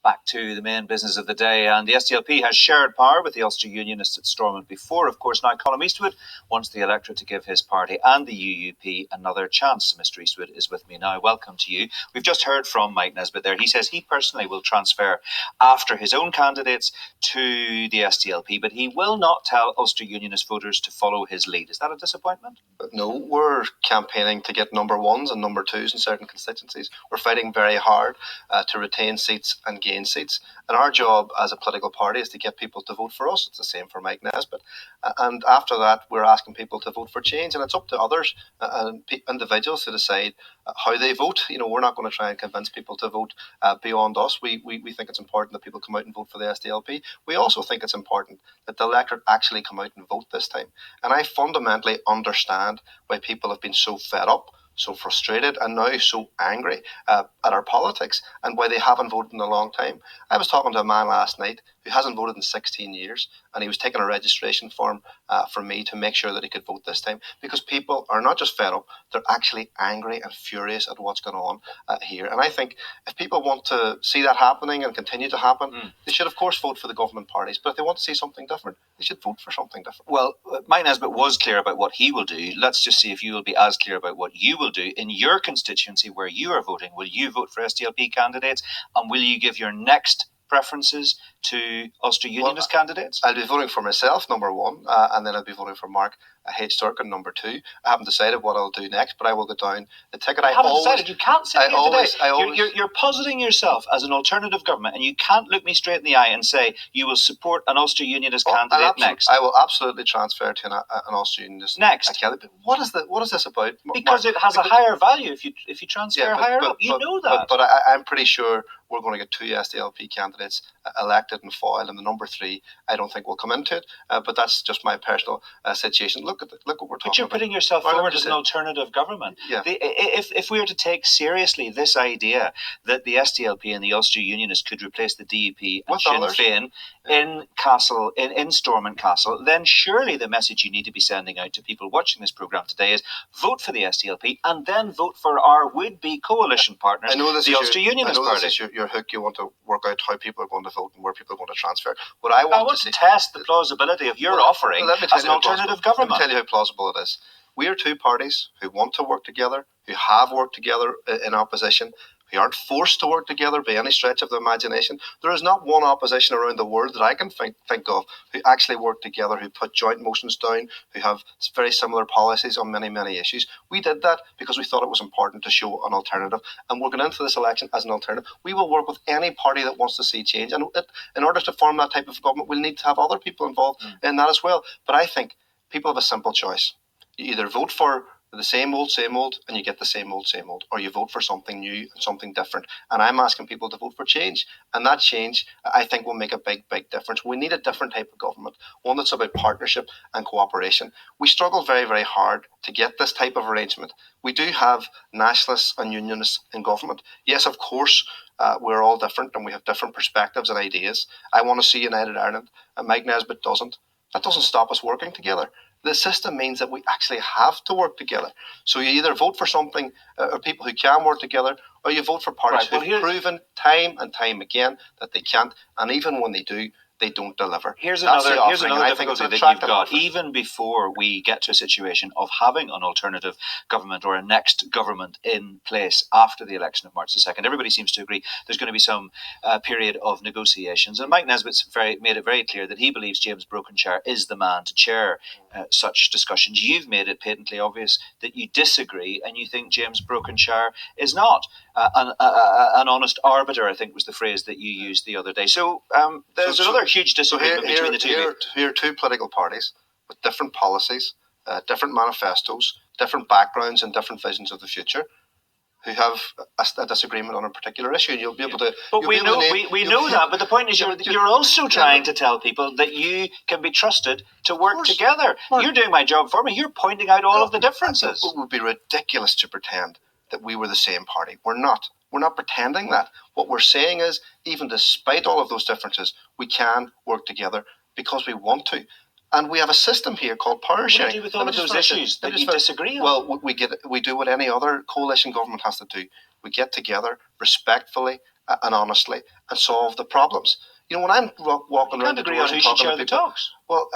back to the main business of the day, and the SDLP has shared power with the Ulster Unionists at Stormont before. Of course, now Colm Eastwood wants the electorate to give his party and the UUP another chance. Mr. Eastwood is with me now. Welcome to you. We've just heard from Mike Nesbitt there. He says he personally will transfer after his own candidates to the SDLP, but he will not tell Ulster Unionist voters to follow his lead. Is that a disappointment? No, we're campaigning to get number ones and number twos in certain constituencies. We're fighting very hard to retain seats and gain seats. And our job as a political party is to get people to vote for us. It's the same for Mike Nesbitt. And after that, we're asking people to vote for change. And it's up to others and individuals to decide how they vote. You know, we're not going to try and convince people to vote beyond us. We think it's important that people come out and vote for the SDLP. We also think it's important that the electorate actually come out and vote this time. And I fundamentally understand why people have been so fed up, so frustrated, and now so angry at our politics, and why they haven't voted in a long time. I was talking to a man last night who hasn't voted in 16 years, and he was taking a registration form from me to make sure that he could vote this time, because people are not just fed up, they're actually angry and furious at what's going on here. And I think if people want to see that happening and continue to happen, they should of course vote for the government parties, but if they want to see something different, they should vote for something different. Well, Mike Nesbitt was clear about what he will do. Let's just see if you will be as clear about what you will do in your constituency where you are voting. Will you vote for SDLP candidates, and will you give your next preferences to Ulster Unionist candidates? I'll be voting for myself, number one, and then I'll be voting for Mark H. Durkin, number two. I haven't decided what I'll do next, but I will go down the ticket. You haven't decided. You can't say today. You're positing yourself as an alternative government, and you can't look me straight in the eye and say you will support an Ulster Unionist candidate next. I will absolutely transfer to an Ulster Unionist next. Candidate. What is this about? Because it has a higher value if you transfer higher up. You know that. But I'm pretty sure we're going to get two SDLP candidates elected and foiled, and the number three, I don't think will come into it. But that's just my personal situation. Look what we're talking about. But you're putting yourself forward as an alternative government. Yeah. If we were to take seriously this idea that the SDLP and the Ulster Unionists could replace the DUP and Sinn Féin in Stormont Castle, then surely the message you need to be sending out to people watching this programme today is vote for the SDLP and then vote for our would-be coalition partners, the Ulster Unionist Party. This is your hook. You want to work out how people are going to vote and where people are going to transfer. What I want to test the plausibility of your offering as an alternative government. Let me tell you how plausible it is. We are two parties who want to work together, who have worked together in opposition, who aren't forced to work together by any stretch of the imagination. There is not one opposition around the world that I can think of who actually work together, who put joint motions down, who have very similar policies on many, many issues. We did that because we thought it was important to show an alternative, and we're going into this election as an alternative. We will work with any party that wants to see change, and in order to form that type of government, we'll need to have other people involved in that as well. But I think people have a simple choice. You either vote for the same old, and you get the same old, or you vote for something new and something different. And I'm asking people to vote for change. And that change, I think, will make a big, big difference. We need a different type of government, one that's about partnership and cooperation. We struggle very, very hard to get this type of arrangement. We do have nationalists and unionists in government. Yes, of course, we're all different and we have different perspectives and ideas. I want to see United Ireland, and Mike Nesbitt doesn't. That doesn't stop us working together. The system means that we actually have to work together. So you either vote for something, or people who can work together, or you vote for parties who've proven time and time again that they can't. And even when they do, they don't deliver. Here's another difficulty that you've got. Even before we get to a situation of having an alternative government or a next government in place after the election of March the 2nd, everybody seems to agree there's going to be some period of negotiations. And Mike Nesbitt's made it very clear that he believes James Brokenshire is the man to chair such discussions. You've made it patently obvious that you disagree and you think James Brokenshire is not an honest arbiter, I think was the phrase that you used the other day. So there's another huge disagreement between the two. Here are two political parties with different policies, different manifestos, different backgrounds and different visions of the future, who have a disagreement on a particular issue, and you'll be able to. But we know that. But the point is, you're also trying to tell people that you can be trusted to work together. You're doing my job for me. You're pointing out all of the differences. It would be ridiculous to pretend that we were the same party. We're not. We're not pretending that. What we're saying is, even despite all of those differences, we can work together because we want to. And we have a system here called power sharing. What do you do with all of those issues that you disagree on? Well, we do what any other coalition government has to do. We get together respectfully and honestly and solve the problems. You know, when I'm walking around the agree doors on and who should talking chair to the people, talks. well,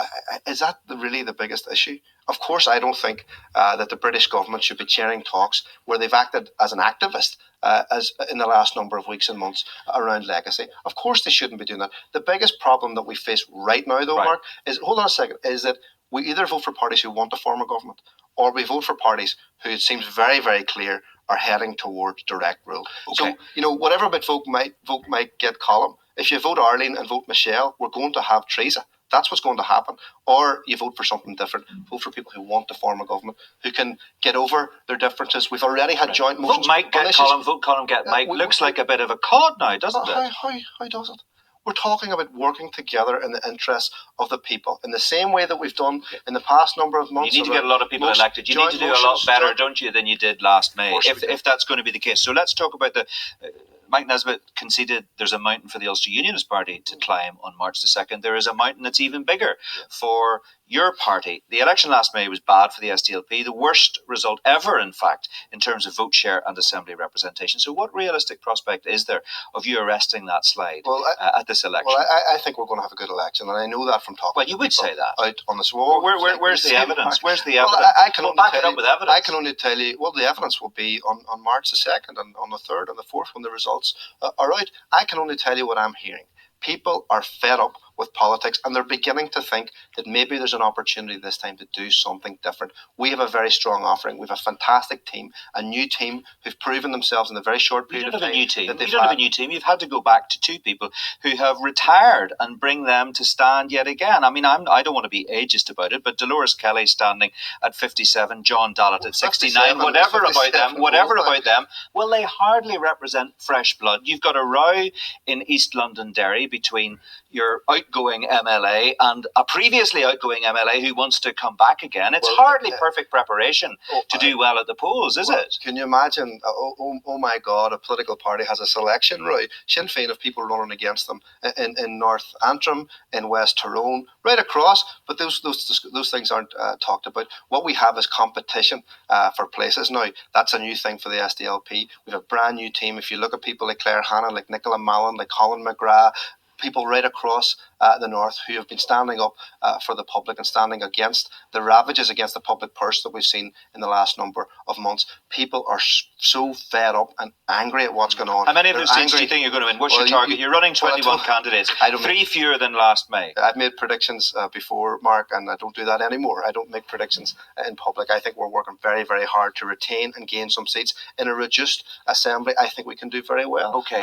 is that really the biggest issue? Of course, I don't think that the British government should be chairing talks where they've acted as an activist as in the last number of weeks and months around legacy. Of course, they shouldn't be doing that. The biggest problem that we face right now, though, Right. Mark, is, hold on a second, is that we either vote for parties who want to form a government, or we vote for parties who it seems very, very clear are heading towards direct rule. Okay. So, you know, whatever bit vote might get Colin, if you vote Arlene and vote Michelle, we're going to have Theresa. That's what's going to happen. Or you vote for something different. Vote for people who want to form a government, who can get over their differences. We've already had joint motions. Vote Mike, get Colin. Vote Colin, get Mike. Looks like a bit of a cod now, doesn't it? How does it? We're talking about working together in the interests of the people, in the same way that we've done in the past number of months. You need to get a lot of people elected. You need to do a lot better, don't you, than you did last May, if that's going to be the case. So let's talk about the... Mike Nesbitt conceded there's a mountain for the Ulster Unionist Party to climb on March the 2nd. There is a mountain that's even bigger for your party. The election last May was bad for the SDLP, the worst result ever, in fact, in terms of vote share and assembly representation. So what realistic prospect is there of you arresting that slide at this election? Well, I think we're going to have a good election, and I know that from talking. Well, you would say that. Out on this wall. Where's the evidence? Where's the evidence? Well, I can only back it up with evidence. I can only tell you, well, the evidence will be on March the 2nd and on the 3rd and the 4th when the results are out. I can only tell you what I'm hearing. People are fed up with politics, and they're beginning to think that maybe there's an opportunity this time to do something different. We have a very strong offering. We have a fantastic team, a new team who've proven themselves in a very short period of time. You don't have a new team. You've had to go back to two people who have retired and bring them to stand yet again. I mean, I don't want to be ageist about it, but Dolores Kelly standing at 57, John Dallet at 69, whatever about them. Well, they hardly represent fresh blood. You've got a row in East Londonderry between your outgoing MLA and a previously outgoing MLA who wants to come back again. It's hardly perfect preparation to do well at the polls, is it? Can you imagine, oh my God, a political party has a selection route. Sinn Féin have people running against them in North Antrim, in West Tyrone, right across, but those things aren't talked about. What we have is competition for places now. That's a new thing for the SDLP. We have a brand new team. If you look at people like Claire Hannon, like Nicola Mallon, like Colin McGrath, people right across the north who have been standing up for the public and standing against the ravages against the public purse that we've seen in the last number of months. People are so fed up and angry at what's going on. How many of those seats do you think you're going to win? What's your target? You're running 21 candidates, 3 fewer than last May. I've made predictions before, Mark, and I don't do that anymore. I don't make predictions in public. I think we're working very, very hard to retain and gain some seats in a reduced assembly. I think we can do very well. Okay.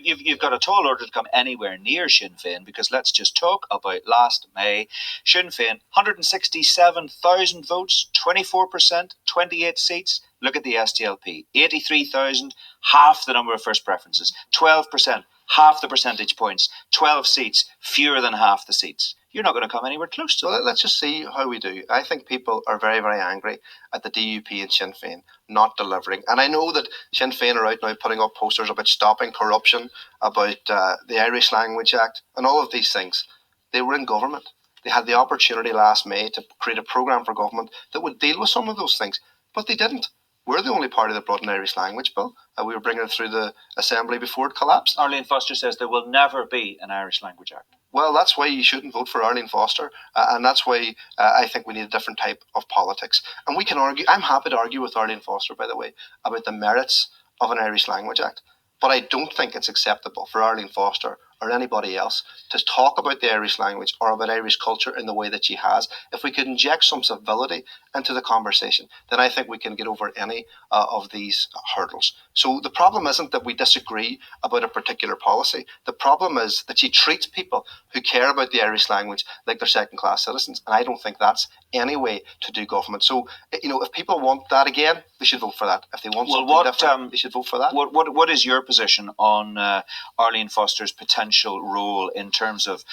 You've got a tall order to come anywhere near Sinn Féin, because let's just talk about last May. Sinn Féin, 167,000 votes, 24%, 28 seats. Look at the SDLP, 83,000, half the number of first preferences, 12%, half the percentage points, 12 seats, fewer than half the seats. You're not going to come anywhere close to that. Well, let's just see how we do. I think people are very, very angry at the DUP and Sinn Féin not delivering. And I know that Sinn Féin are out now putting up posters about stopping corruption, about the Irish Language Act, and all of these things. They were in government. They had the opportunity last May to create a programme for government that would deal with some of those things, but they didn't. We're the only party that brought an Irish language bill. We were bringing it through the Assembly before it collapsed. Arlene Foster says there will never be an Irish Language Act. Well, that's why you shouldn't vote for Arlene Foster, and that's why I think we need a different type of politics. And we can argue, I'm happy to argue with Arlene Foster, by the way, about the merits of an Irish Language Act. But I don't think it's acceptable for Arlene Foster or anybody else to talk about the Irish language or about Irish culture in the way that she has. If we could inject some civility into the conversation, then I think we can get over any of these hurdles. So the problem isn't that we disagree about a particular policy. The problem is that she treats people who care about the Irish language like they're second-class citizens, and I don't think that's any way to do government. So, you know, if people want that again, they should vote for that. If they want something different, they should vote for that. What is your position on Arlene Foster's potential influential role in terms of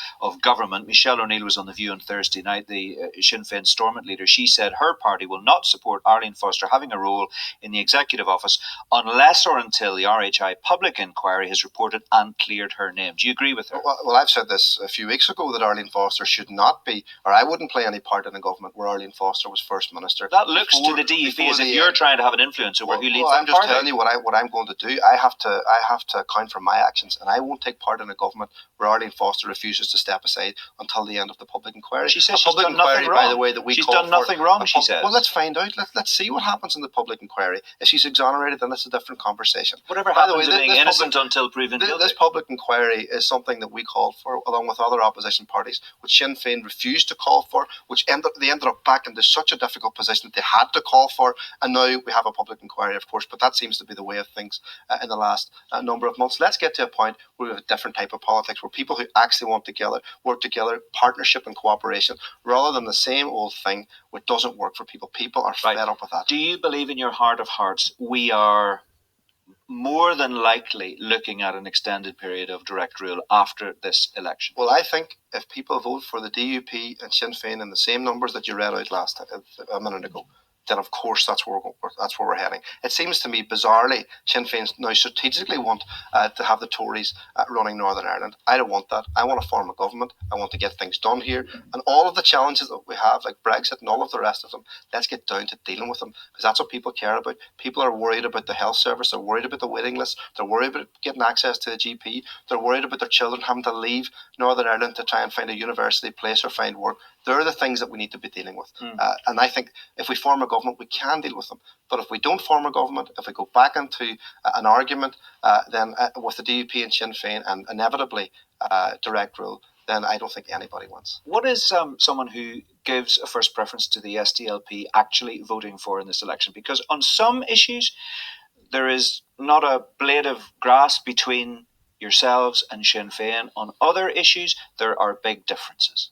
government. Michelle O'Neill was on The View on Thursday night, the Sinn Féin Stormont leader. She said her party will not support Arlene Foster having a role in the executive office unless or until the RHI public inquiry has reported and cleared her name. Do you agree with her? Well, I've said this a few weeks ago that Arlene Foster should not be, or I wouldn't play any part in a government where Arlene Foster was First Minister. That looks to the DUP as if you're trying to have an influence over who leads that I'm just party. telling you what I'm going to do. I have to account for my actions, and I won't take part in a government where Arlene Foster refuses to step aside until the end of the public inquiry. She says she's done nothing wrong. By the way, that we she's called done nothing for wrong. She says. Well, let's find out. Let's see what happens in the public inquiry. If she's exonerated, then it's a different conversation. Whatever happens to being innocent until proven guilty. This public inquiry is something that we called for, along with other opposition parties, which Sinn Féin refused to call for, which they ended up back into such a difficult position that they had to call for, and now we have a public inquiry, of course, but that seems to be the way of things in the last number of months. Let's get to a point where we have a different type of politics, where people who actually want to work together, partnership and cooperation, rather than the same old thing which doesn't work for people. People are fed up with that. Do you believe in your heart of hearts we are more than likely looking at an extended period of direct rule after this election? Well, I think if people vote for the DUP and Sinn Féin in the same numbers that you read out a minute ago, then of course that's where we're heading. It seems to me bizarrely Sinn Féin now strategically want to have the Tories running Northern Ireland. I don't want that. I want to form a government. I want to get things done here, and all of the challenges that we have, like Brexit and all of the rest of them, let's get down to dealing with them, because that's what people care about. People are worried about the health service. They're worried about the waiting list. They're worried about getting access to the GP. They're worried about their children having to leave Northern Ireland to try and find a university place or find work. They're the things that we need to be dealing with. And I think if we form a government, we can deal with them. But if we don't form a government, if we go back into an argument then with the DUP and Sinn Féin and inevitably direct rule, then I don't think anybody wins. What is someone who gives a first preference to the SDLP actually voting for in this election? Because on some issues, there is not a blade of grass between yourselves and Sinn Féin. On other issues, there are big differences.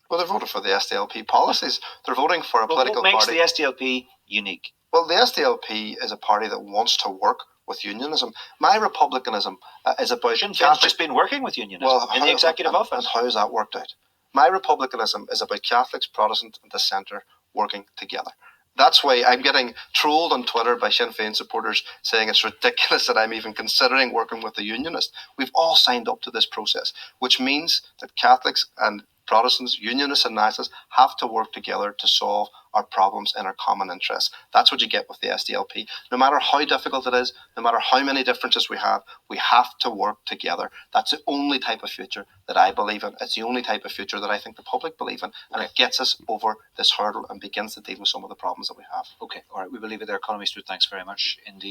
Well, they voted for the SDLP policies. They're voting for a political party. What makes party. the SDLP unique? Well, the SDLP is a party that wants to work with unionism. My republicanism is about... Sinn Féin's just been working with unionism in the executive office. And how has that worked out? My republicanism is about Catholics, Protestant and dissenter working together. That's why I'm getting trolled on Twitter by Sinn Féin supporters saying it's ridiculous that I'm even considering working with the unionists. We've all signed up to this process, which means that Catholics and Protestants, Unionists and Nationalists have to work together to solve our problems in our common interests. That's what you get with the SDLP. No matter how difficult it is, no matter how many differences we have to work together. That's the only type of future that I believe in. It's the only type of future that I think the public believe in. And it gets us over this hurdle and begins to deal with some of the problems that we have. Okay, all right, we will leave it there. Colin Eastwood, thanks very much indeed.